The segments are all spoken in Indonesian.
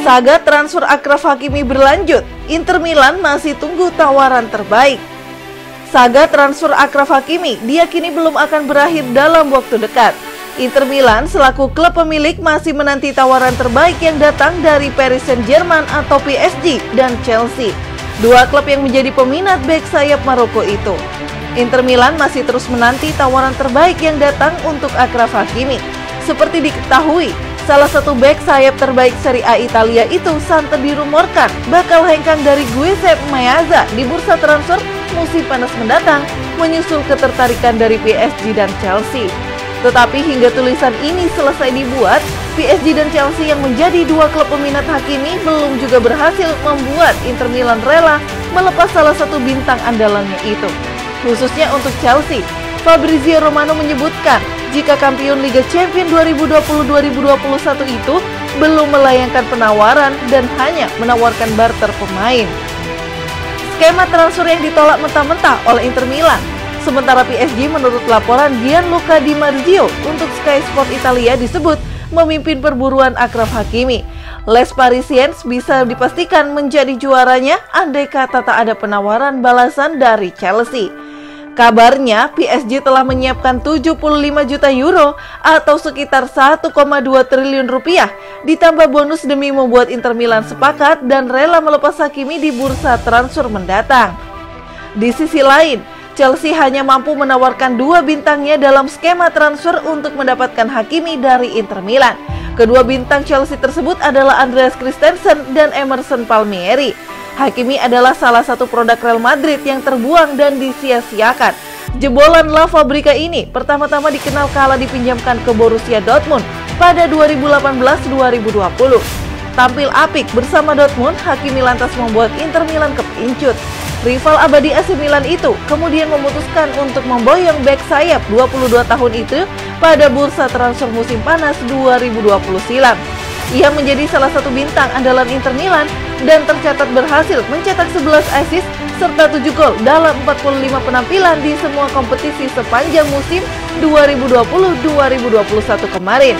Saga transfer Achraf Hakimi berlanjut, Inter Milan masih tunggu tawaran terbaik. Saga transfer Achraf Hakimi diyakini belum akan berakhir dalam waktu dekat. Inter Milan selaku klub pemilik masih menanti tawaran terbaik yang datang dari Paris Saint-Germain atau PSG dan Chelsea, dua klub yang menjadi peminat bek sayap Maroko itu. Inter Milan masih terus menanti tawaran terbaik yang datang untuk Achraf Hakimi. Seperti diketahui, salah satu bek sayap terbaik Serie A Italia itu santer dirumorkan bakal hengkang dari Giuseppe Meazza di bursa transfer musim panas mendatang, menyusul ketertarikan dari PSG dan Chelsea. Tetapi hingga tulisan ini selesai dibuat, PSG dan Chelsea yang menjadi dua klub peminat Hakimi belum juga berhasil membuat Inter Milan rela melepas salah satu bintang andalannya itu. Khususnya untuk Chelsea, Fabrizio Romano menyebutkan jika kampiun Liga Champions 2020-2021 itu belum melayangkan penawaran dan hanya menawarkan barter pemain. Skema transfer yang ditolak mentah-mentah oleh Inter Milan. Sementara PSG menurut laporan Gianluca Di Marzio untuk Sky Sport Italia disebut memimpin perburuan Achraf Hakimi. Les Parisiens bisa dipastikan menjadi juaranya andai kata tak ada penawaran balasan dari Chelsea. Kabarnya PSG telah menyiapkan 75 juta euro atau sekitar 1,2 triliun rupiah ditambah bonus demi membuat Inter Milan sepakat dan rela melepas Hakimi di bursa transfer mendatang. Di sisi lain, Chelsea hanya mampu menawarkan dua bintangnya dalam skema transfer untuk mendapatkan Hakimi dari Inter Milan. Kedua bintang Chelsea tersebut adalah Andreas Christensen dan Emerson Palmieri. Hakimi adalah salah satu produk Real Madrid yang terbuang dan disia-siakan. Jebolan La Fabrica ini pertama-tama dikenal kala dipinjamkan ke Borussia Dortmund pada 2018-2020. Tampil apik bersama Dortmund, Hakimi lantas membuat Inter Milan kepincut. Rival abadi AC Milan itu kemudian memutuskan untuk memboyong bek sayap 22 tahun itu pada bursa transfer musim panas 2020 silam. Ia menjadi salah satu bintang andalan Inter Milan dan tercatat berhasil mencetak 11 assist serta 7 gol dalam 45 penampilan di semua kompetisi sepanjang musim 2020-2021 kemarin.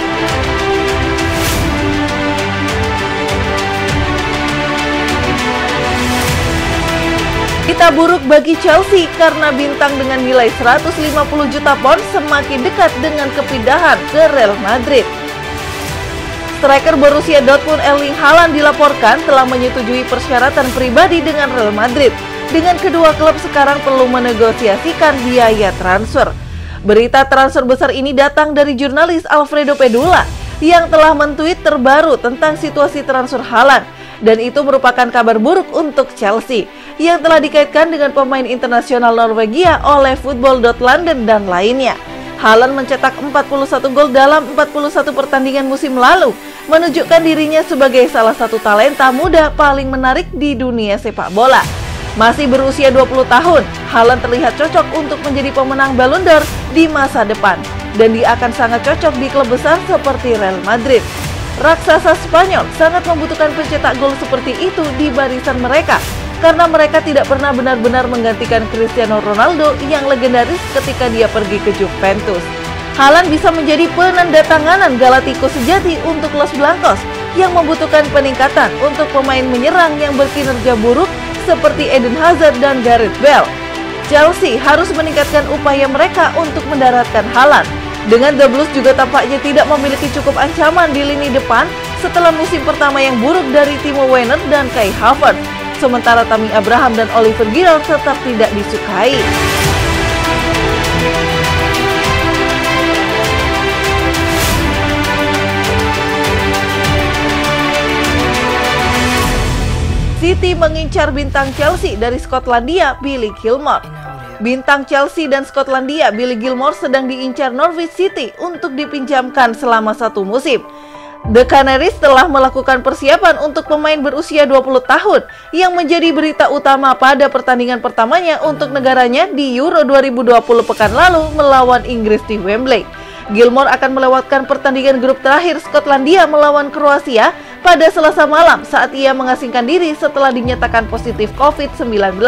Berita buruk bagi Chelsea karena bintang dengan nilai 150 juta pound semakin dekat dengan kepindahan ke Real Madrid. Striker Borussia Dortmund Erling Haaland dilaporkan telah menyetujui persyaratan pribadi dengan Real Madrid. Dengan kedua klub sekarang perlu menegosiasikan biaya transfer. Berita transfer besar ini datang dari jurnalis Alfredo Pedula yang telah men-tweet terbaru tentang situasi transfer Haaland. Dan itu merupakan kabar buruk untuk Chelsea yang telah dikaitkan dengan pemain internasional Norwegia oleh Football.London dan lainnya. Haaland mencetak 41 gol dalam 41 pertandingan musim lalu, menunjukkan dirinya sebagai salah satu talenta muda paling menarik di dunia sepak bola. Masih berusia 20 tahun, Haaland terlihat cocok untuk menjadi pemenang Ballon d'Or di masa depan, dan dia akan sangat cocok di klub besar seperti Real Madrid. Raksasa Spanyol sangat membutuhkan pencetak gol seperti itu di barisan mereka, karena mereka tidak pernah benar-benar menggantikan Cristiano Ronaldo yang legendaris ketika dia pergi ke Juventus. Haaland bisa menjadi penandatanganan Galacticos sejati untuk Los Blancos yang membutuhkan peningkatan untuk pemain menyerang yang berkinerja buruk seperti Eden Hazard dan Gareth Bale. Chelsea harus meningkatkan upaya mereka untuk mendaratkan Haaland. Dengan The Blues juga tampaknya tidak memiliki cukup ancaman di lini depan setelah musim pertama yang buruk dari Timo Werner dan Kai Havertz. Sementara Tammy Abraham dan Oliver Giroud tetap tidak disukai. City mengincar bintang Chelsea dari Skotlandia, Billy Gilmour. Bintang Chelsea dan Skotlandia, Billy Gilmour sedang diincar Norwich City untuk dipinjamkan selama 1 musim. The Canaries telah melakukan persiapan untuk pemain berusia 20 tahun yang menjadi berita utama pada pertandingan pertamanya untuk negaranya di Euro 2020 pekan lalu melawan Inggris di Wembley. Gilmour akan melewatkan pertandingan grup terakhir Skotlandia melawan Kroasia pada Selasa malam saat ia mengasingkan diri setelah dinyatakan positif COVID-19.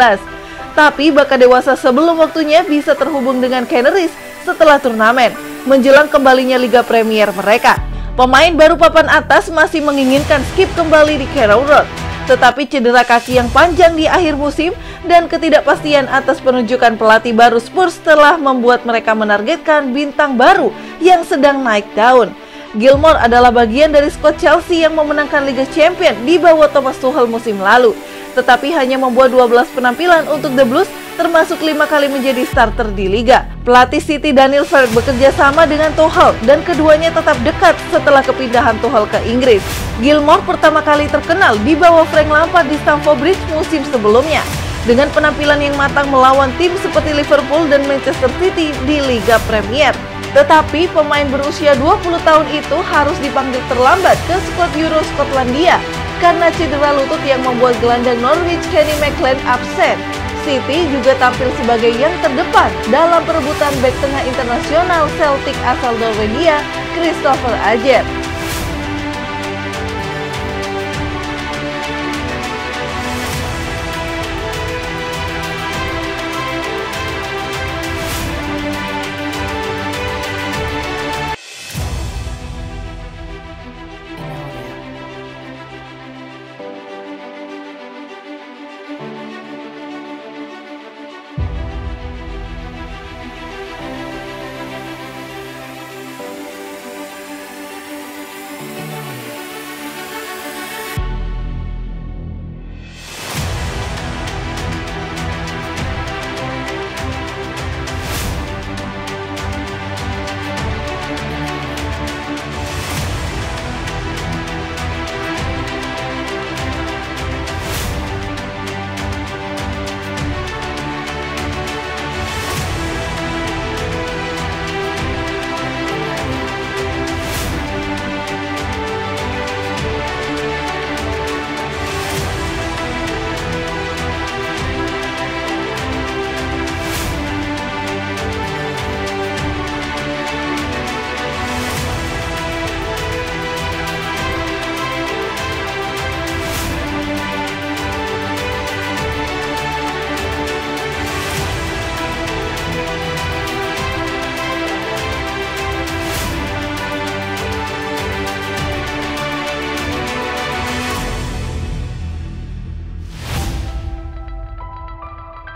Tapi bakal dewasa sebelum waktunya bisa terhubung dengan Canaries setelah turnamen, menjelang kembalinya Liga Premier mereka. Pemain baru papan atas masih menginginkan skip kembali di Carrow Road, tetapi cedera kaki yang panjang di akhir musim dan ketidakpastian atas penunjukan pelatih baru Spurs telah membuat mereka menargetkan bintang baru yang sedang naik daun. Gilmour adalah bagian dari skuad Chelsea yang memenangkan Liga Champions di bawah Thomas Tuchel musim lalu, tetapi hanya membuat 12 penampilan untuk The Blues, termasuk 5 kali menjadi starter di Liga. Pelatih City Daniel Farke bekerja sama dengan Tuchel dan keduanya tetap dekat setelah kepindahan Tuchel ke Inggris. Gilmour pertama kali terkenal di bawah Frank Lampard di Stamford Bridge musim sebelumnya, dengan penampilan yang matang melawan tim seperti Liverpool dan Manchester City di Liga Premier. Tetapi pemain berusia 20 tahun itu harus dipanggil terlambat ke skuad Euro Skotlandia karena cedera lutut yang membuat gelandang Norwich Kenny McLean absen. City juga tampil sebagai yang terdepan dalam perebutan bek tengah internasional Celtic asal Norwegia, Christopher Ajer.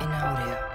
in audio.